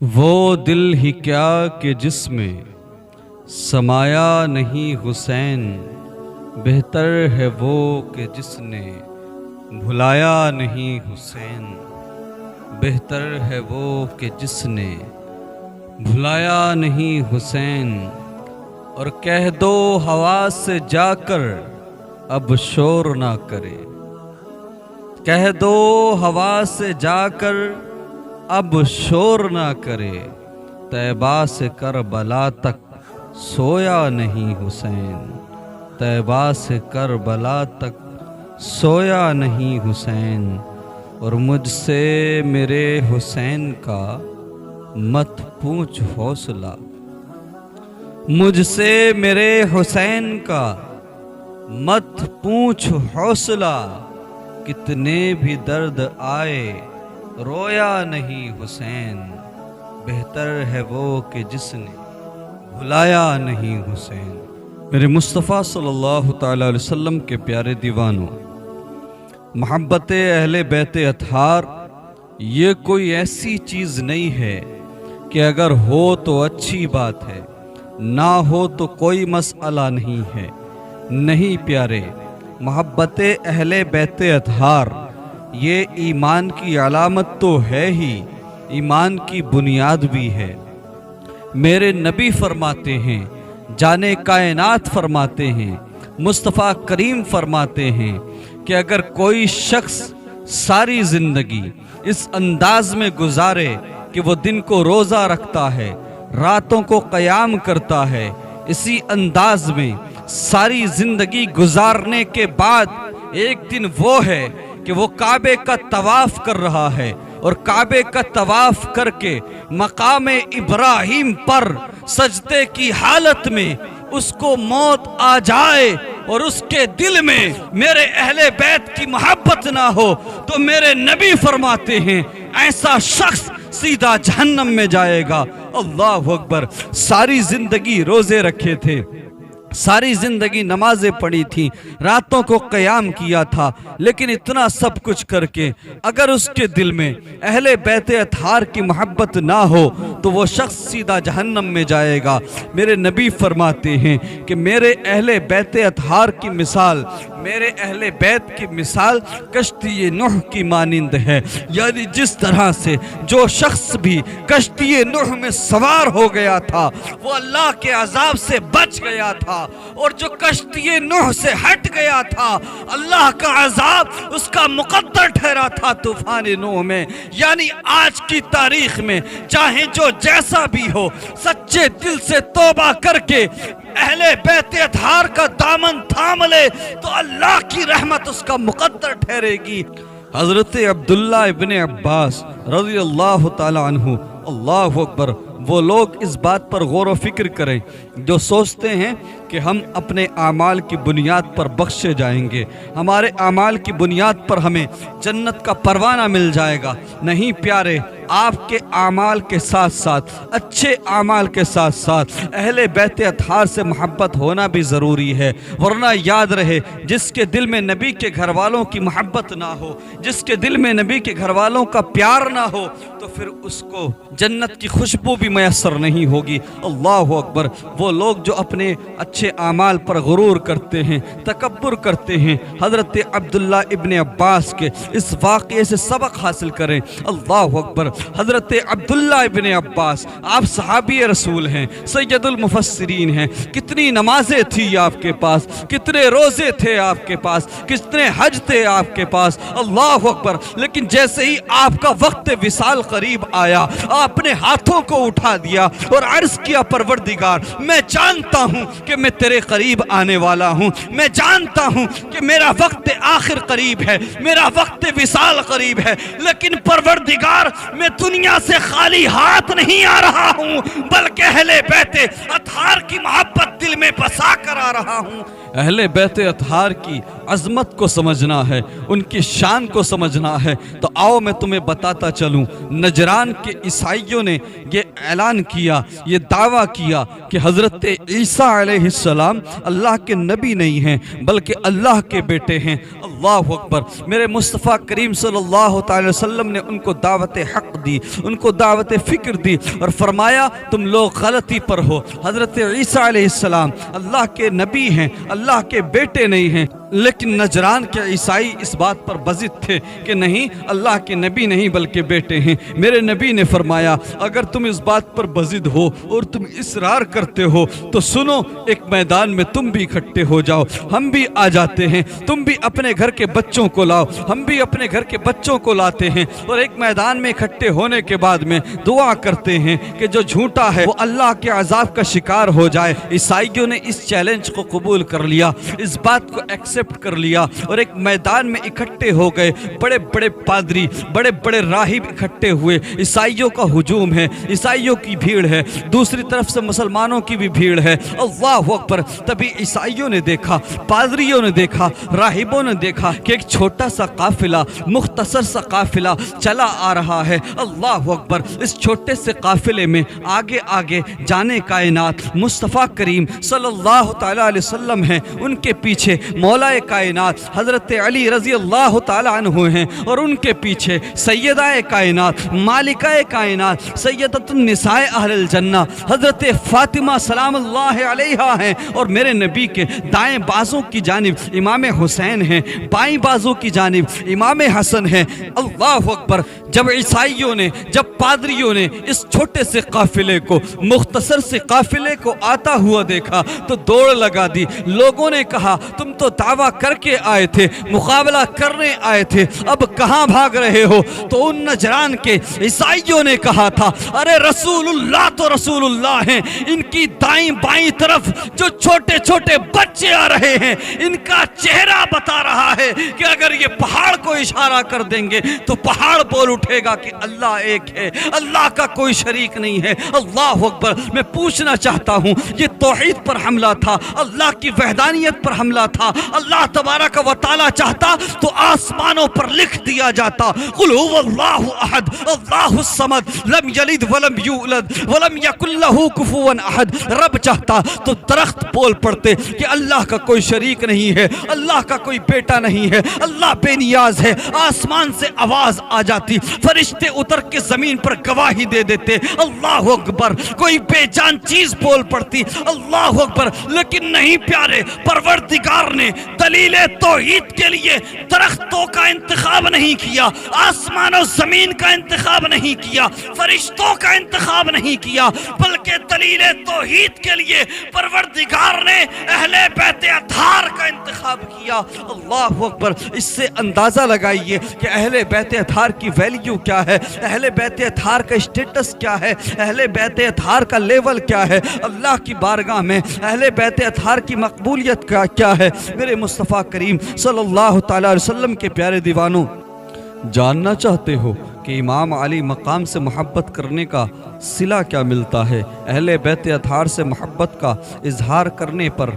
وہ دل ہی کیا کہ جس میں سمایا نہیں حسین، بہتر ہے وہ کہ جس نے بھلایا نہیں حسین، بہتر ہے وہ کہ جس نے بھلایا نہیں حسین۔ اور کہہ دو ہوا سے جا کر اب شور نہ کرے، کہہ دو ہوا سے جا کر اب شور نہ کرے، طیبہ سے کربلا تک سویا نہیں حسین، طیبہ سے کربلا تک سویا نہیں حسین۔ اور مجھ سے میرے حسین کا مت پوچھ حوصلہ، مجھ سے میرے حسین کا مت پوچھ حوصلہ، کتنے بھی درد آئے رویا نہیں حسین، بہتر ہے وہ کہ جس نے بھلایا نہیں حسین۔ میرے مصطفیٰ صلی اللہ تعالیٰ علیہ وسلم کے پیارے دیوانوں، محبت اہل بیت اطہار یہ کوئی ایسی چیز نہیں ہے کہ اگر ہو تو اچھی بات ہے، نہ ہو تو کوئی مسئلہ نہیں ہے۔ نہیں پیارے، محبت اہل بیت اطہار یہ ایمان کی علامت تو ہے ہی، ایمان کی بنیاد بھی ہے۔ میرے نبی فرماتے ہیں، جانے کائنات فرماتے ہیں، مصطفیٰ کریم فرماتے ہیں کہ اگر کوئی شخص ساری زندگی اس انداز میں گزارے کہ وہ دن کو روزہ رکھتا ہے، راتوں کو قیام کرتا ہے، اسی انداز میں ساری زندگی گزارنے کے بعد ایک دن وہ ہے کہ وہ کعبے کا طواف کر رہا ہے، اور کعبے کا طواف کر کے مقام ابراہیم پر سجدے کی حالت میں اس کو موت آ جائے اور اس کے دل میں میرے اہل بیت کی محبت نہ ہو، تو میرے نبی فرماتے ہیں ایسا شخص سیدھا جہنم میں جائے گا۔ اللہ اکبر! ساری زندگی روزے رکھے تھے، ساری زندگی نمازیں پڑھی تھیں، راتوں کو قیام کیا تھا، لیکن اتنا سب کچھ کر کے اگر اس کے دل میں اہل بیت اطہار کی محبت نہ ہو تو وہ شخص سیدھا جہنم میں جائے گا۔ میرے نبی فرماتے ہیں کہ میرے اہل بیت اطہار کی مثال، میرے اہل بیت کی مثال کشتی نوح کی مانند ہے، یعنی جس طرح سے جو شخص بھی کشتی نوح میں سوار ہو گیا تھا وہ اللہ کے عذاب سے بچ گیا تھا، اور جو کشتی نوح سے ہٹ گیا تھا اللہ کا عذاب اس کا مقدر ٹھہرا تھا طوفان نوح میں۔ یعنی آج کی تاریخ میں چاہے جو جیسا بھی ہو، سچے دل سے توبہ کر کے اہل بیت اطہار کا دامن تھام لے تو اللہ کی رحمت اس کا مقدر ٹھہرے گی۔ حضرت عبداللہ ابن عباس رضی اللہ تعالی عنہ، اللہ اکبر! وہ لوگ اس بات پر غور و فکر کریں جو سوچتے ہیں کہ ہم اپنے اعمال کی بنیاد پر بخشے جائیں گے، ہمارے اعمال کی بنیاد پر ہمیں جنت کا پروانہ مل جائے گا۔ نہیں پیارے، آپ کے اعمال کے ساتھ ساتھ، اچھے اعمال کے ساتھ ساتھ اہل بیت اطہار سے محبت ہونا بھی ضروری ہے، ورنہ یاد رہے جس کے دل میں نبی کے گھر والوں کی محبت نہ ہو، جس کے دل میں نبی کے گھر والوں کا پیار نہ ہو، تو پھر اس کو جنت کی خوشبو بھی میسر نہیں ہوگی۔ اللہ اکبر! وہ لوگ جو اپنے اچھے اعمال پر غرور کرتے ہیں، تکبر کرتے ہیں، حضرت عبداللہ ابن عباس کے اس واقعے سے سبق حاصل کریں۔ اللہ اکبر! حضرت عبداللہ ابن عباس آپ صحابی رسول ہیں، سید المفسرین ہیں، کتنی نمازیں تھی آپ کے پاس، کتنے روزے تھے آپ کے پاس، کتنے حج تھے آپ کے پاس، اللہ اکبر! لیکن جیسے ہی آپ کا وقت وصال قریب آیا، آپ نے ہاتھوں کو اٹھا دیا اور عرض کیا پروردگار میں جانتا ہوں کہ میں تیرے قریب آنے والا ہوں، میں جانتا ہوں کہ میرا وقت آخر قریب ہے، میرا وقت وصال قریب ہے، لیکن پروردگار میں دنیا سے خالی ہاتھ نہیں آ رہا ہوں بلکہ اہل بیت اطہار کی محبت دل میں بسا کر آ رہا ہوں۔ اہل بیت اطہار کی عظمت کو سمجھنا ہے، ان کی شان کو سمجھنا ہے، تو آؤ میں تمہیں بتاتا چلوں۔ نجران کے عیسائیوں نے یہ اعلان کیا، یہ دعویٰ کیا کہ حضرت عیسیٰ علیہ السلام اللہ کے نبی نہیں ہیں بلکہ اللہ کے بیٹے ہیں۔ اللہ اکبر۔ میرے مصطفیٰ کریم صلی اللہ تعالی وسلم نے ان کو دعوت حق دی، ان کو دعوت فکر دی اور فرمایا تم لوگ غلطی پر ہو، حضرت عیسیٰ علیہ السلام اللہ کے نبی ہیں، اللہ کے بیٹے نہیں ہیں۔ لیکن نجران کے عیسائی اس بات پر بضد تھے کہ نہیں، اللہ کے نبی نہیں بلکہ بیٹے ہیں۔ میرے نبی نے فرمایا اگر تم اس بات پر بضد ہو اور تم اصرار کرتے ہو تو سنو، ایک میدان میں تم بھی اکٹھے ہو جاؤ، ہم بھی آ جاتے ہیں، تم بھی اپنے گھر کے بچوں کو لاؤ، ہم بھی اپنے گھر کے بچوں کو لاتے ہیں، اور ایک میدان میں اکٹھے ہونے کے بعد میں دعا کرتے ہیں کہ جو جھوٹا ہے وہ اللہ کے عذاب کا شکار ہو جائے۔ عیسائیوں نے اس چیلنج کو قبول کر لیا، اس بات کو ایکسپٹ کر لیا، اور ایک میدان میں اکٹھے ہو گئے۔ بڑے بڑے پادری، بڑے بڑے راہب اکٹھے ہوئے۔ عیسائیوں کا ہجوم ہے، عیسائیوں کی بھیڑ ہے، دوسری طرف سے مسلمانوں کی بھی بھیڑ ہے۔ اللہ اکبر۔ تبھی عیسائیوں نے دیکھا، پادریوں نے دیکھا، راہبوں نے دیکھا کہ ایک چھوٹا سا قافلہ، مختصر سا قافلہ چلا آ رہا ہے۔ اللہ اکبر۔ اس چھوٹے سے قافلے میں آگے آگے جانے کائنات مصطفیٰ کریم صلی اللہ تعالی علیہ وسلم ہیں، ان کے پیچھے مولا کائنات حضرت علی رضی اللہ تعالی عنہ ہیں، اور ان کے پیچھے سیدہ کائنات، مالکہ کائنات، سیدۃ النساء اہل الجنہ حضرت فاطمہ سلام اللہ علیہا ہیں، اور میرے نبی کے دائیں بازوں کی جانب امام حسین ہیں، بائیں بازوں کی جانب امام حسن ہیں۔ اللہ اکبر۔ جب عیسائیوں نے، جب پادریوں نے اس چھوٹے سے قافلے کو، مختصر سے قافلے کو آتا ہوا دیکھا تو دوڑ لگا دی۔ لوگوں نے کہا تم تو دعویٰ کر کے آئے تھے، مقابلہ کرنے آئے تھے، اب کہاں بھاگ رہے ہو؟ تو ان نجران کے عیسائیوں نے کہا تھا ارے رسول اللہ تو رسول اللہ ہیں، ان کی دائیں بائیں طرف جو چھوٹے چھوٹے بچے آ رہے ہیں ان کا چہرہ بتا رہا ہے کہ اگر یہ پہاڑ کو اشارہ کر دیں گے تو پہاڑ بول اٹھے گا کہ اللہ ایک ہے، اللہ کا کوئی شریک نہیں ہے۔ اللہ اکبر۔ میں پوچھنا چاہتا ہوں یہ توحید پر حملہ تھا، اللہ کی وحدانیت پر حملہ تھا۔ اللہ تبارک و تعالی چاہتا تو آسمانوں پر لکھ دیا جاتا قل هو اللہ احد اللہ الصمد لم یلد ولم یولد ولم یکن لہ کفوا احد۔ رب چاہتا تو درخت بول پڑتے کہ اللہ کا کوئی شریک نہیں ہے، اللہ کا کوئی بیٹا نہیں ہے، اللہ بے نیاز ہے۔ آسمان سے آواز آ جاتی، فرشتے اتر کے زمین پر گواہی دے دیتے، اللہ اکبر۔ کوئی بے جان چیز بول پڑتی، اللہ اکبر۔ لیکن نہیں پیارے، پروردگار نے دلیل توحید کے لیے درختوں کا انتخاب نہیں کیا، آسمان و زمین کا انتخاب نہیں کیا، فرشتوں کا انتخاب نہیں کیا، بلکہ دلیل توحید کے لیے پروردگار نے اہل بیت اطہار کا انتخاب کیا۔ اللہ اکبر۔ اس سے اندازہ لگائیے کہ اہل بیت اطہار کی ویلیو کیا ہے، اہل بیت اطہار کا اسٹیٹس کیا ہے، اہل بیت اطہار کا لیول کیا ہے اللہ کی بارگاہ میں، اہل بیت اطہار کی مقبولیت کیا ہے۔ میرے مصطفیٰ کریم صلی اللہ تعالی علیہ وسلم کے پیارے دیوانوں، جاننا چاہتے ہو کہ امام علی مقام سے محبت کرنے کا صلہ کیا ملتا ہے؟ اہل بیت اطہار سے محبت کا اظہار کرنے پر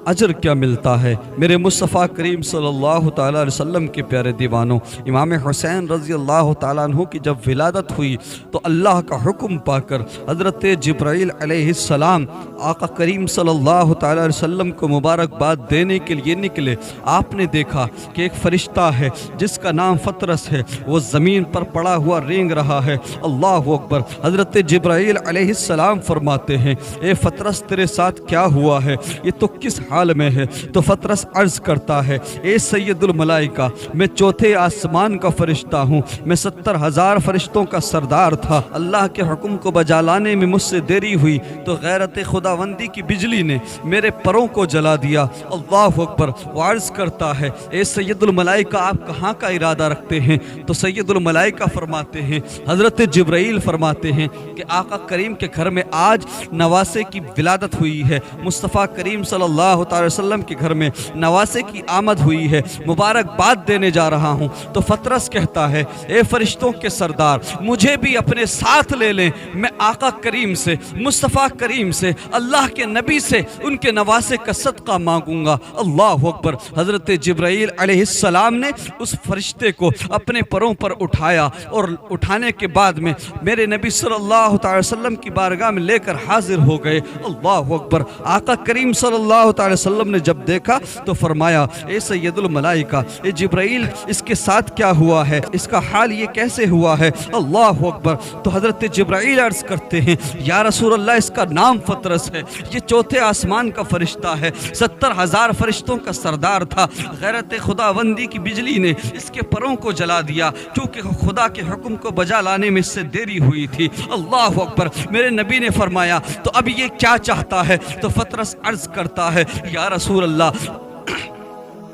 اجر کیا ملتا ہے؟ میرے مصطفیٰ کریم صلی اللہ تعالیٰ علیہ وسلم کے پیارے دیوانوں، امام حسین رضی اللہ تعالیٰ عنہ کی جب ولادت ہوئی تو اللہ کا حکم پا کر حضرت جبرائیل علیہ السلام آقا کریم صلی اللہ تعالیٰ علیہ وسلم کو مبارکباد دینے کے لیے نکلے۔ آپ نے دیکھا کہ ایک فرشتہ ہے جس کا نام فطرس ہے، وہ زمین پر پڑا ہوا رینگ رہا ہے۔ اللہ اکبر۔ حضرت جبرائیل علیہ السلام فرماتے ہیں اے فطرس تیرے ساتھ کیا ہوا ہے؟ یہ تو کس حال میں ہے؟ تو فطرس عرض کرتا ہے اے سید الملائکہ، میں چوتھے آسمان کا فرشتہ ہوں، میں 70,000 فرشتوں کا سردار تھا، اللہ کے حکم کو بجا لانے میں مجھ سے دیری ہوئی تو غیرت خداوندی کی بجلی نے میرے پروں کو جلا دیا۔ اللہ اکبر۔ وہ عرض کرتا ہے اے سید الملائکہ آپ کہاں کا ارادہ رکھتے ہیں؟ تو سید الملائکہ فرماتے ہیں، حضرت جبرائیل فرماتے ہیں کہ آقا کریم کے گھر میں آج نواسے کی ولادت ہوئی ہے، مصطفیٰ کریم صلی اللہ تعالی وسلم کے گھر میں نواسے کی آمد ہوئی ہے، مبارکباد دینے جا رہا ہوں۔ تو فترس کہتا ہے اے فرشتوں کے سردار، مجھے بھی اپنے ساتھ لے لیں، میں آقا کریم سے، مصطفیٰ کریم سے، اللہ کے نبی سے ان کے نواسے کا صدقہ مانگوں گا۔ اللہ اکبر۔ حضرت جبرائیل علیہ السلام نے اس فرشتے کو اپنے پروں پر اٹھایا، اور اٹھانے کے بعد میں میرے نبی صلی اللہ تعالی وسلم کی بارگاہ میں لے کر حاضر ہو گئے۔ اللہ اکبر۔ آقا کریم صلی اللہ تعالی وسلم نے جب دیکھا تو فرمایا اے سید الملائکہ، اے جبرائیل، اس کے ساتھ کیا ہوا ہے، اس کا حال یہ کیسے ہوا ہے؟ اللہ اکبر۔ تو حضرت جبرائیل عرض کرتے ہیں یا رسول اللہ، اس کا نام فترس ہے، یہ چوتھے آسمان کا فرشتہ ہے، 70,000 فرشتوں کا سردار تھا۔ غیرت خداوندی کی بجلی نے اس کے پروں کو جلا دیا، کیونکہ خدا کے حکم کو بجا لانے میں اس سے دیری ہوئی تھی۔ اللہ اکبر۔ میرے نبی نے فرمایا تو اب یہ کیا چاہتا ہے؟ تو فترس عرض کرتا ہے یا رسول اللہ،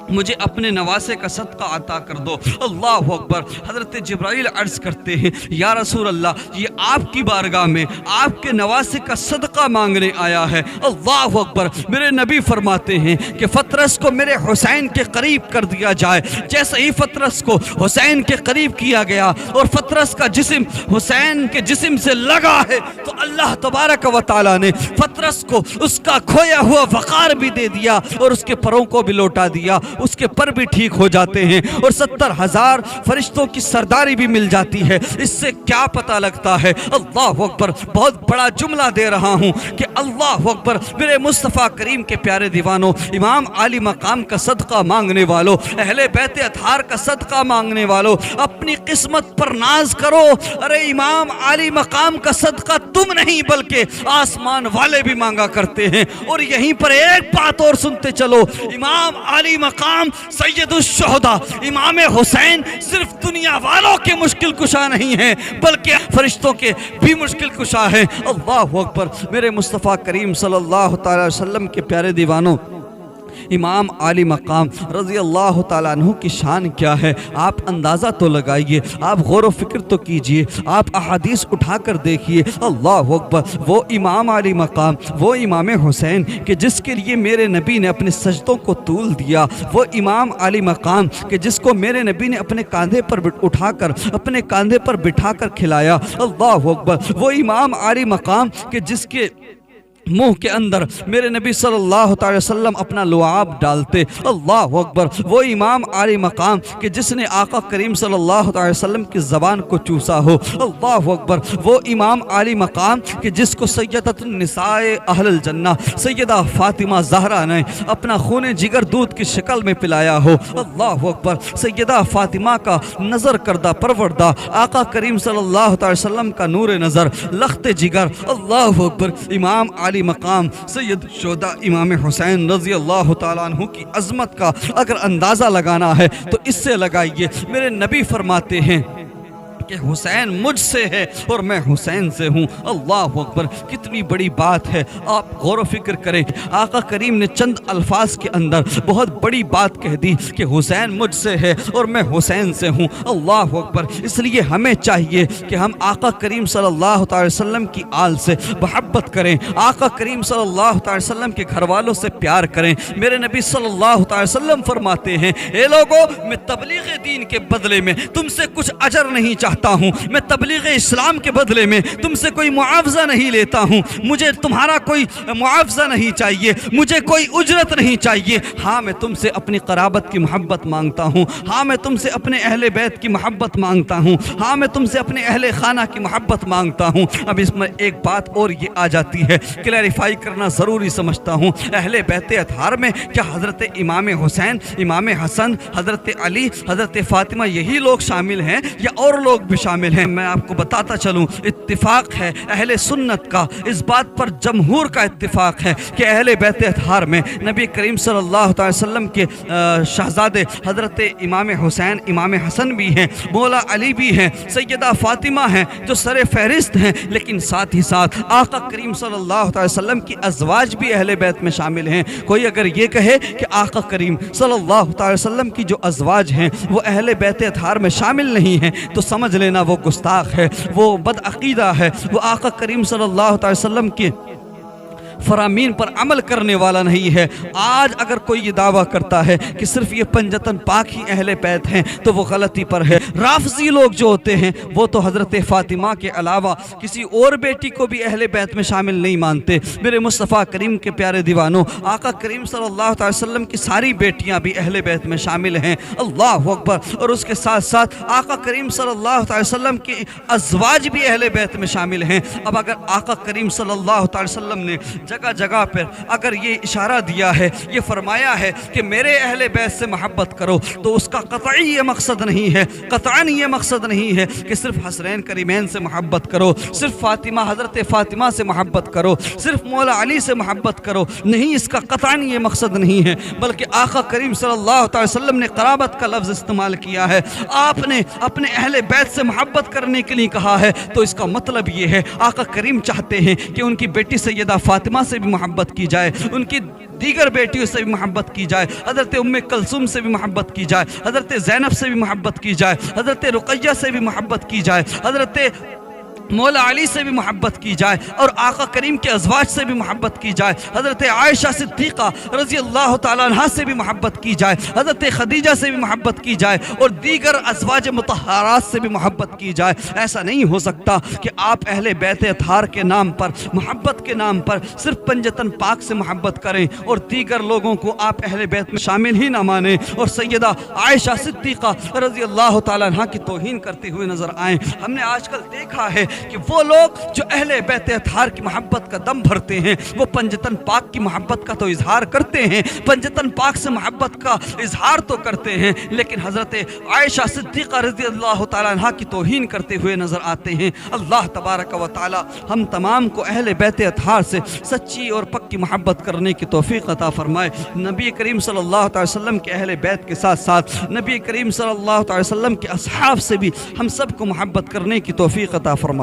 مجھے اپنے نواسے کا صدقہ عطا کر دو۔ اللہ اکبر۔ حضرت جبرائیل عرض کرتے ہیں یا رسول اللہ، یہ آپ کی بارگاہ میں آپ کے نواسے کا صدقہ مانگنے آیا ہے۔ اللہ اکبر۔ میرے نبی فرماتے ہیں کہ فترس کو میرے حسین کے قریب کر دیا جائے۔ جیسے ہی فترس کو حسین کے قریب کیا گیا اور فترس کا جسم حسین کے جسم سے لگا ہے، تو اللہ تبارک و تعالیٰ نے فترس کو اس کا کھویا ہوا وقار بھی دے دیا اور اس کے پروں کو بھی لوٹا دیا، اس کے پر بھی ٹھیک ہو جاتے ہیں اور 70,000 فرشتوں کی سرداری بھی مل جاتی ہے۔ اس سے کیا پتہ لگتا ہے؟ اللہ اکبر۔ بہت بڑا جملہ دے رہا ہوں کہ اللہ اکبر، میرے مصطفیٰ کریم کے پیارے دیوانوں، امام عالی مقام کا صدقہ مانگنے والوں، اہل بیت اطہار کا صدقہ مانگنے والوں، اپنی قسمت پر ناز کرو۔ ارے امام عالی مقام کا صدقہ تم نہیں بلکہ آسمان والے بھی مانگا کرتے ہیں۔ اور یہیں پر ایک بات اور سنتے چلو، امام عالی مقام سید الشہداء امام حسین صرف دنیا والوں کے مشکل کشا نہیں ہیں بلکہ فرشتوں کے بھی مشکل کشا ہیں۔ اللہ اکبر۔ میرے مصطفیٰ کریم صلی اللہ تعالی وسلم کے پیارے دیوانوں، امام عالی مقام رضی اللہ تعالیٰ عنہ کی شان کیا ہے آپ اندازہ تو لگائیے، آپ غور و فکر تو کیجئے، آپ احادیث اٹھا کر دیکھیے۔ اللہ اکبر۔ وہ امام عالی مقام، وہ امام حسین کہ جس کے لیے میرے نبی نے اپنے سجدوں کو طول دیا، وہ امام عالی مقام کہ جس کو میرے نبی نے اپنے کاندھے پر اٹھا کر، اپنے کاندھے پر بٹھا کر کھلایا۔ اللہ اکبر۔ وہ امام عالی مقام کہ جس کے منہ کے اندر میرے نبی صلی اللہ تعالی وسلم اپنا لعاب ڈالتے۔ اللہ اکبر۔ وہ امام عالی مقام کہ جس نے آقا کریم صلی اللہ تعالی وسلم کی زبان کو چوسا ہو۔ اللہ اکبر۔ وہ امام عالی مقام کہ جس کو سیدۃ النساء اہل الجنہ سیدہ فاطمہ زہرا نے اپنا خون جگر دودھ کی شکل میں پلایا ہو۔ اللہ اکبر۔ سیدہ فاطمہ کا نظر کردہ پروردہ آقا کریم صلی اللہ تعالی وسلم کا نور نظر، لخت جگر۔ اللہ اکبر۔ امام عالی مقام سید شہداء امام حسین رضی اللہ تعالیٰ عنہ کی عظمت کا اگر اندازہ لگانا ہے تو اس سے لگائیے۔ میرے نبی فرماتے ہیں کہ حسین مجھ سے ہے اور میں حسین سے ہوں۔ اللہ اکبر۔ کتنی بڑی بات ہے، آپ غور و فکر کریں۔ آقا کریم نے چند الفاظ کے اندر بہت بڑی بات کہہ دی کہ حسین مجھ سے ہے اور میں حسین سے ہوں۔ اللہ اکبر۔ اس لیے ہمیں چاہیے کہ ہم آقا کریم صلی اللہ تعالی وسلم کی آل سے محبت کریں، آقا کریم صلی اللہ تعالی وسلم کے گھر والوں سے پیار کریں۔ میرے نبی صلی اللہ تعالی وسلم فرماتے ہیں اے لوگو، میں تبلیغ دین کے بدلے میں تم سے کچھ اجر نہیں چاہتا ہوں، میں تبلیغ اسلام کے بدلے میں تم سے کوئی معاوضہ نہیں لیتا ہوں، مجھے تمہارا کوئی معاوضہ نہیں چاہیے، مجھے کوئی اجرت نہیں چاہیے۔ ہاں میں تم سے اپنی قرابت کی محبت مانگتا ہوں، ہاں میں تم سے اپنے اہل بیت کی محبت مانگتا ہوں، ہاں میں تم سے اپنے اہل خانہ کی محبت مانگتا ہوں۔ اب اس میں ایک بات اور یہ آ جاتی ہے، کلیریفائی کرنا ضروری سمجھتا ہوں۔ اہل بیت اطہار میں کیا حضرت امام حسین، امام حسن، حضرت علی، حضرت فاطمہ یہی لوگ شامل ہیں یا اور لوگ بھی شامل ہیں؟ میں آپ کو بتاتا چلوں، اتفاق ہے اہل سنت کا، اس بات پر جمہور کا اتفاق ہے کہ اہل بیت اطہار میں نبی کریم صلی اللہ تعالی وسلم کے شہزادے حضرت امام حسین، امام حسن بھی ہیں، مولا علی بھی ہیں، سیدہ فاطمہ ہیں جو سر فہرست ہیں، لیکن ساتھ ہی ساتھ آقا کریم صلی اللہ تعالی وسلم کی ازواج بھی اہل بیت میں شامل ہیں۔ کوئی اگر یہ کہے کہ آقا کریم صلی اللہ تعالی وسلم کی جو ازواج ہیں وہ اہل بیت اطہار میں شامل نہیں ہیں تو سمجھ لینا وہ گستاخ ہے، وہ بدعقیدہ ہے، وہ آقا کریم صلی اللہ تعالی وسلم کی فرامین پر عمل کرنے والا نہیں ہے۔ آج اگر کوئی یہ دعویٰ کرتا ہے کہ صرف یہ پنجتن پاک ہی اہل بیت ہیں تو وہ غلطی پر ہے۔ رافضی لوگ جو ہوتے ہیں وہ تو حضرت فاطمہ کے علاوہ کسی اور بیٹی کو بھی اہل بیت میں شامل نہیں مانتے۔ میرے مصطفیٰ کریم کے پیارے دیوانوں، آقا کریم صلی اللہ علیہ وسلم کی ساری بیٹیاں بھی اہل بیت میں شامل ہیں۔ اللہ اکبر۔ اور اس کے ساتھ ساتھ آقا کریم صلی اللہ علیہ وسلم کی ازواج بھی اہل بیت میں شامل ہیں۔ اب اگر آقا کریم صلی اللہ علیہ وسلم نے جگہ جگہ پر اگر یہ اشارہ دیا ہے، یہ فرمایا ہے کہ میرے اہل بیت سے محبت کرو، تو اس کا قطعی یہ مقصد نہیں ہے، قطعاً یہ مقصد نہیں ہے کہ صرف حسنین کریمین سے محبت کرو، صرف فاطمہ حضرت فاطمہ سے محبت کرو، صرف مولا علی سے محبت کرو۔ نہیں، اس کا قطعاً یہ مقصد نہیں ہے، بلکہ آقا کریم صلی اللہ علیہ وسلم نے قرابت کا لفظ استعمال کیا ہے۔ آپ نے اپنے اہل بیت سے محبت کرنے کے لیے کہا ہے، تو اس کا مطلب یہ ہے آقا کریم چاہتے ہیں کہ ان کی بیٹی سیدہ فاطمہ سے بھی محبت کی جائے، ان کی دیگر بیٹیوں سے بھی محبت کی جائے، حضرت ام کلثوم سے بھی محبت کی جائے، حضرت زینب سے بھی محبت کی جائے، حضرت رقیہ سے بھی محبت کی جائے، حضرت مولا علی سے بھی محبت کی جائے، اور آقا کریم کے ازواج سے بھی محبت کی جائے، حضرت عائشہ صدیقہ رضی اللہ تعالیٰ عنہ سے بھی محبت کی جائے، حضرت خدیجہ سے بھی محبت کی جائے، اور دیگر ازواج مطہرات سے بھی محبت کی جائے۔ ایسا نہیں ہو سکتا کہ آپ اہل بیت اطہار کے نام پر، محبت کے نام پر صرف پنجتن پاک سے محبت کریں اور دیگر لوگوں کو آپ اہل بیت میں شامل ہی نہ مانیں، اور سیدہ عائشہ صدیقہ رضی اللہ تعالیٰ عنہ کی توہین کرتے ہوئے نظر آئیں۔ ہم نے آج کل دیکھا ہے کہ وہ لوگ جو اہل بیت اطہار کی محبت کا دم بھرتے ہیں، وہ پنجتن پاک کی محبت کا تو اظہار کرتے ہیں، پنجتن پاک سے محبت کا اظہار تو کرتے ہیں، لیکن حضرت عائشہ صدیقہ رضی اللہ تعالیٰ عنہ کی توہین کرتے ہوئے نظر آتے ہیں۔ اللہ تبارک و تعالی ہم تمام کو اہل بیت اطہار سے سچی اور پکی محبت کرنے کی توفیق عطا فرمائے۔ نبی کریم صلی اللہ علیہ وسلم کے اہل بیت کے ساتھ ساتھ نبی کریم صلی اللہ علیہ وسلم کے اصحاب سے بھی ہم سب کو محبت کرنے کی توفیق عطا فرمائے۔